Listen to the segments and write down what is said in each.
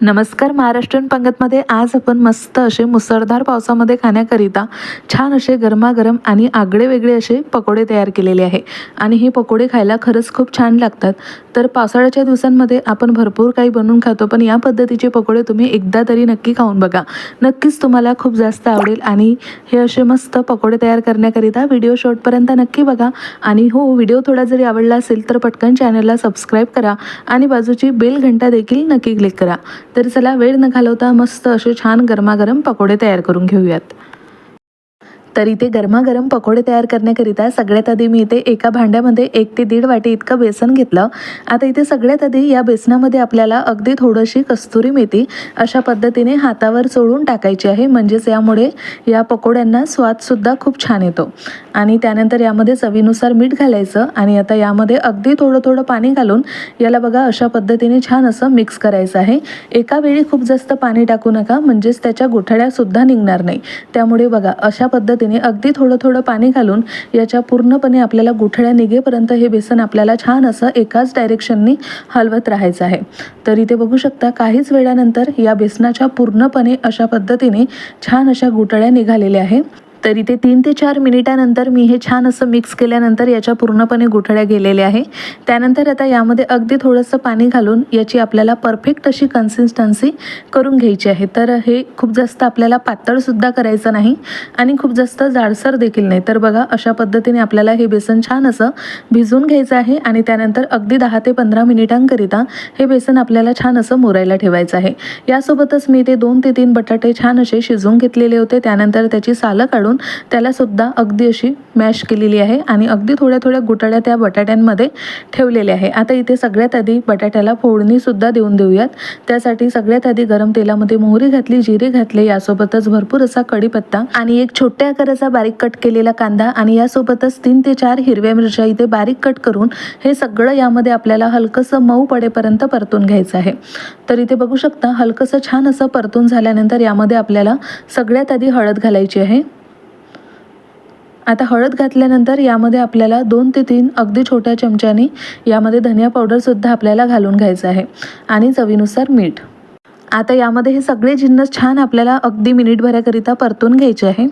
नमस्कार. महाराष्ट्रीयन पंगतमध्ये आज आपण मस्त असे मुसळधार पावसामध्ये खाण्याकरिता छान असे गरमागरम आणि आगळे वेगळे असे पकोडे तयार केलेले आहे. आणि हे पकोडे खायला खरंच खूप छान लागतात. तर पावसाळ्याच्या दिवसांमध्ये आपण भरपूर काही बनवून खातो, पण या पद्धतीचे पकोडे तुम्ही एकदा तरी नक्की खाऊन बघा. नक्कीच तुम्हाला खूप जास्त आवडेल. आणि हे असे मस्त पकोडे तयार करण्याकरिता व्हिडिओ शेवटपर्यंत नक्की बघा. आणि हो, व्हिडिओ थोडा जरी आवडला असेल तर पटकन चॅनलला सबस्क्राईब करा आणि बाजूची बेल घंटा देखील नक्की क्लिक करा. तर चला वेळ न घालवता मस्त असे छान गरमागरम पकोडे तयार करून घेऊयात. तर इथे गरमागरम पकोडे तयार करण्याकरिता सगळ्यात आधी मी इथे एका भांड्यामध्ये 1 ते 1.5 वाटी इतकं बेसन घेतलं. आता इथे सगळ्यात आधी या बेसनामध्ये आपल्याला अगदी थोडीशी कस्तुरी मेथी अशा पद्धतीने हातावर चोळून टाकायची आहे, म्हणजेच यामुळे या पकोड्यांना स्वादसुद्धा खूप छान येतो. आणि त्यानंतर यामध्ये चवीनुसार मीठ घालायचं आणि आता यामध्ये अगदी थोडं थोडं पाणी घालून याला बघा अशा पद्धतीने छान असं मिक्स करायचं आहे. एका वेळी खूप जास्त पाणी टाकू नका, म्हणजेच त्याच्या गुठळ्यासुद्धा निघणार नाही. त्यामुळे बघा अशा पद्धतीने अगदी थोडं थोडं पाणी घालून याच्या पूर्णपणे आपल्याला गुठळ्या निघेपर्यंत हे बेसन आपल्याला छान असं एकाच डायरेक्शननी हलवत राहायचं आहे. तर इथे बघू शकता काहीच वेळानंतर या बेसनाच्या पूर्णपणे अशा पद्धतीने छान अशा गुठळ्या निघालेल्या आहे. तर इथे 3 ते 4 मिनिटानंतर मी हे छान असं मिक्स केल्यानंतर याच्या पूर्णपणे गुठळ्या गेलेल्या आहे. त्यानंतर आता यामध्ये अगदी थोडंसं पाणी घालून याची आपल्याला परफेक्ट अशी कन्सिस्टन्सी करून घ्यायची आहे. तर हे खूप जास्त आपल्याला पातळसुद्धा करायचं नाही आणि खूप जास्त जाडसर देखील नाही. तर बघा अशा पद्धतीने आपल्याला हे बेसन छान असं भिजवून घ्यायचं आहे आणि त्यानंतर अगदी 10 ते 15 मिनिटांकरिता हे बेसन आपल्याला छान असं मुरायला ठेवायचं आहे. यासोबतच मी ते 2 ते 3 बटाटे छान असे शिजवून घेतलेले होते. त्यानंतर त्याची सालं काढून त्याला सुद्धा अगदी अशी मॅश केलेली आहे आणि अगदी थोड्या थोड्या गुठळ्या त्या बटाट्यांमध्ये ठेवलेल्या आहे. आता इथे सगळ्यात आधी बटाट्याला फोडणी सुद्धा देऊन देऊयात. त्यासाठी सगळ्यात आधी गरम तेलामध्ये मोहरी घातली, जिरे घातले, यासोबतच भरपूर असा कढीपत्ता आणि एक छोट्या आकाराचा बारीक कट केलेला कांदा आणि यासोबतच 3 ते 4 हिरव्या मिरच्या इथे बारीक कट करून हे सगळं यामध्ये आपल्याला हलकंसं मऊ पडेपर्यंत परतून घ्यायचं आहे. तर इथे बघू शकता हलकंसं छान असं परतून झाल्यानंतर यामध्ये आपल्याला सगळ्यात आधी हळद घालायची आहे. आता हळद घातल्यानंतर यामध्ये आपल्याला 2 ते 3 अगदी छोट्या चमच्याने यामध्ये धनिया पावडरसुद्धा आपल्याला घालून घ्यायचं आहे आणि चवीनुसार मीठ. आता यामध्ये हे सगळे जिन्नस छान आपल्याला अगदी मिनिटभराकरिता परतून घ्यायचे आहे.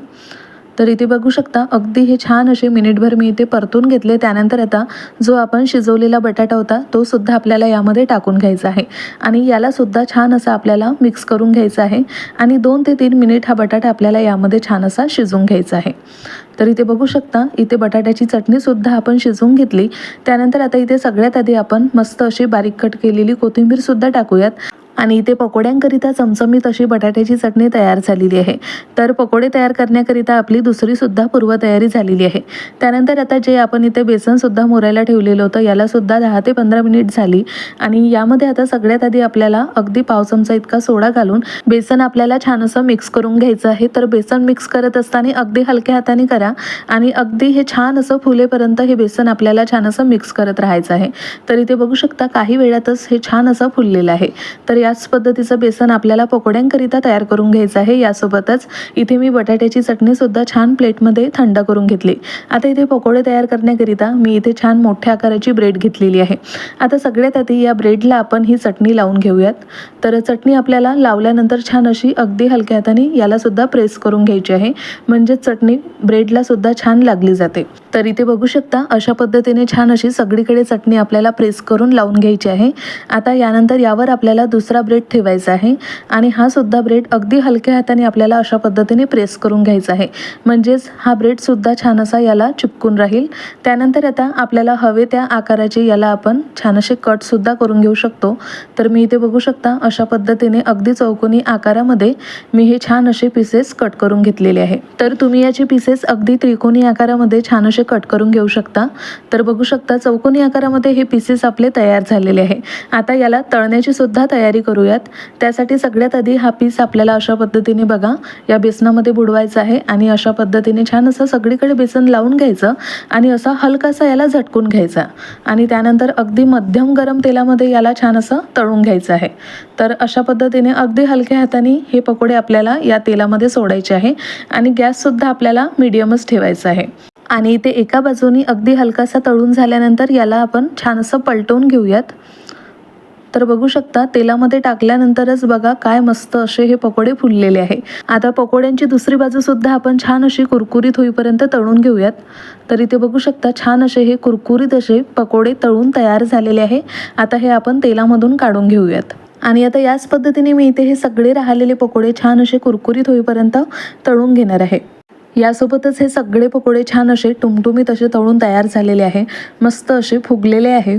तर इथे बघू शकता अगदी हे छान असे मिनिटभर मी इथे परतून घेतले. त्यानंतर आता जो आपण शिजवलेला बटाटा होता तो सुद्धा आपल्याला यामध्ये टाकून घ्यायचा आहे आणि याला सुद्धा छान असा आपल्याला मिक्स करून घ्यायचा आहे आणि 2 ते 3 मिनिट हा बटाटा आपल्याला यामध्ये छान असा शिजवून घ्यायचा आहे. तर इथे बघू शकता इथे बटाट्याची चटणीसुद्धा आपण शिजवून घेतली. त्यानंतर आता इथे सगळ्यात आधी आपण मस्त अशी बारीक कट केलेली कोथिंबीरसुद्धा टाकूयात आणि इथे पकोड्यांकरिता चमचमीत अशी बटाट्याची चटणी तयार झालेली आहे. तर पकोडे तयार करण्याकरिता आपली दुसरीसुद्धा पूर्वतयारी झालेली आहे. त्यानंतर आता जे आपण इथे बेसनसुद्धा मुरायला ठेवलेलं होतं यालासुद्धा 10 ते 15 मिनिट झाली आणि यामध्ये आता सगळ्यात आधी आपल्याला अगदी पाव चमचा इतका सोडा घालून बेसन आपल्याला छान असं मिक्स करून घ्यायचं आहे. तर बेसन मिक्स करत असताना अगदी हलक्या हाताने करा आणि अगदी हे छान असं फुलेपर्यंत हे बेसन आपल्याला छान असं मिक्स करत राहायचं आहे. तर इथे बघू शकता काही वेळातच हे छान असं फुललेलं आहे. तर याच पद्धतीचं बेसन आपल्याला पकोड्यांकरिता तयार करून घ्यायचं आहे. यासोबतच इथे मी बटाट्याची चटणीसुद्धा छान प्लेटमध्ये थंड करून घेतली. आता इथे पकोडे तयार करण्याकरिता मी इथे छान मोठ्या आकाराची ब्रेड घेतलेली आहे. आता सगळ्यात आधी या ब्रेडला आपण ही चटणी लावून घेऊयात. तर चटणी आपल्याला लावल्यानंतर छान अशी अगदी हलक्या हाताने यालासुद्धा प्रेस करून घ्यायची आहे, म्हणजेच चटणी ब्रेडला सुद्धा छान लागली जाते. तर इथे बघू शकता अशा पद्धतीने छान अशी सगळीकडे चटणी आपल्याला प्रेस करून लावून घ्यायची आहे. आता यानंतर यावर आपल्याला दुसरा ब्रेड ठेवायचा आहे आणि हा सुद्धा ब्रेड अगदी हलक्या हाताने आपल्याला अशा पद्धतीने प्रेस करून घ्यायचा आहे, म्हणजेच हा ब्रेड सुद्धा छान असा याला चिपकून राहील. त्यानंतर आता आपल्याला हवे त्या आकाराचे याला आपण छान असे कटसुद्धा करून घेऊ शकतो. तर मी इथे बघू शकता अशा पद्धतीने अगदी चौकोनी आकारामध्ये मी हे छान असे पीसेस कट करून घेतलेले आहे. तर तुम्ही याचे पीसेस अगदी त्रिकोणी आकारामध्ये छान असे कट करून घेऊ शकता. तर बघू शकता चौकोनी आकारामध्ये हे पीसेस आपले तयार झालेले आहे. आता याला तळण्याची सुद्धा तयारी करूयात. त्यासाठी सगळ्यात आधी हा पीस आपल्याला अशा पद्धतीने बघा या बेसनामध्ये बुडवायचा आहे आणि अशा पद्धतीने छान असं सगळीकडे बेसन लावून घ्यायचं आणि असा हलकासा याला झटकून घ्यायचा आणि त्यानंतर अगदी मध्यम गरम तेलामध्ये याला छान असं तळून घ्यायचं आहे. तर अशा पद्धतीने अगदी हलक्या हाताने हे पकोडे आपल्याला या तेलामध्ये सोडायचे आहे आणि गॅससुद्धा आपल्याला मीडियमच ठेवायचा आहे. आणि इथे एका बाजूनी अगदी हलकासा तळून झाल्यानंतर याला आपण छान असं पलटवून घेऊयात. तर बघू शकता तेलामध्ये टाकल्यानंतरच बघा काय मस्त असे हे पकोडे फुललेले आहे। आता पकोड्यांची दुसरी बाजू सुद्धा आपण छान अशी कुरकुरीत होईपर्यंत तळून घेऊयात। तर इथे बघू शकता छान असे हे कुरकुरीत असे पकोडे तळून तयार झालेले आहे। आता हे आपण तेलामधून काढून घेऊयात आणि आता याच पद्धतीने मी इथे हे सगळे राहिलेले पकोडे छान असे कुरकुरीत होईपर्यंत तळून घेणार आहे। यासोबतच हे सगळे पकोडे छान असे टुमटुमीत असे तळून तयार झालेले आहे, मस्त असे फुगलेले आहे।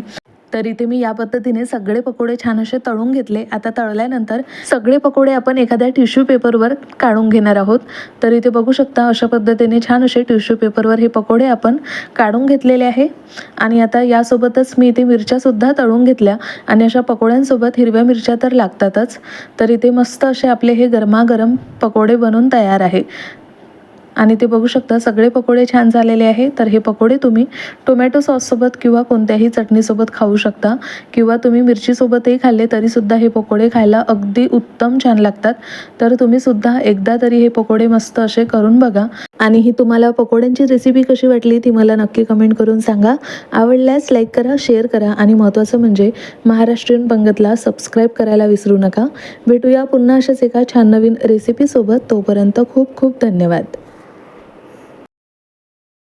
तर इथे मी या पद्धतीने सगळे पकोडे छान असे तळून घेतले। आता तळल्यानंतर सगळे पकोडे आपण एखाद्या टिश्यू पेपरवर काढून घेणार आहोत। तर इथे बघू शकता अशा पद्धतीने छान असे टिश्यू पेपरवर हे पकोडे आपण काढून घेतलेले आहे। आणि आता यासोबतच मी इथे मिरच्यासुद्धा तळून घेतल्या आणि अशा पकोड्यांसोबत हिरव्या मिरच्या तर लागतातच। तर इथे मस्त असे आपले हे गरमागरम पकोडे बनून तयार आहे आणि ते बघू शकता सगळे पकोडे छान झालेले आहे। तर हे पकोडे तुम्ही टोमॅटो सॉससोबत किंवा कोणत्याही चटणीसोबत खाऊ शकता किंवा तुम्ही मिरचीसोबतही खाल्ले तरीसुद्धा हे पकोडे खायला अगदी उत्तम छान लागतात। तर तुम्ही सुद्धा एकदा तरी हे पकोडे मस्त असे करून बघा आणि ही तुम्हाला पकोड्यांची रेसिपी कशी वाटली ती मला नक्की कमेंट करून सांगा। आवडल्यास लाईक करा, शेअर करा आणि महत्त्वाचं म्हणजे महाराष्ट्रीयन पंगतला सबस्क्राईब करायला विसरू नका। भेटूया पुन्हा अशाच एका छान नवीन रेसिपीसोबत, तोपर्यंत खूप खूप धन्यवाद।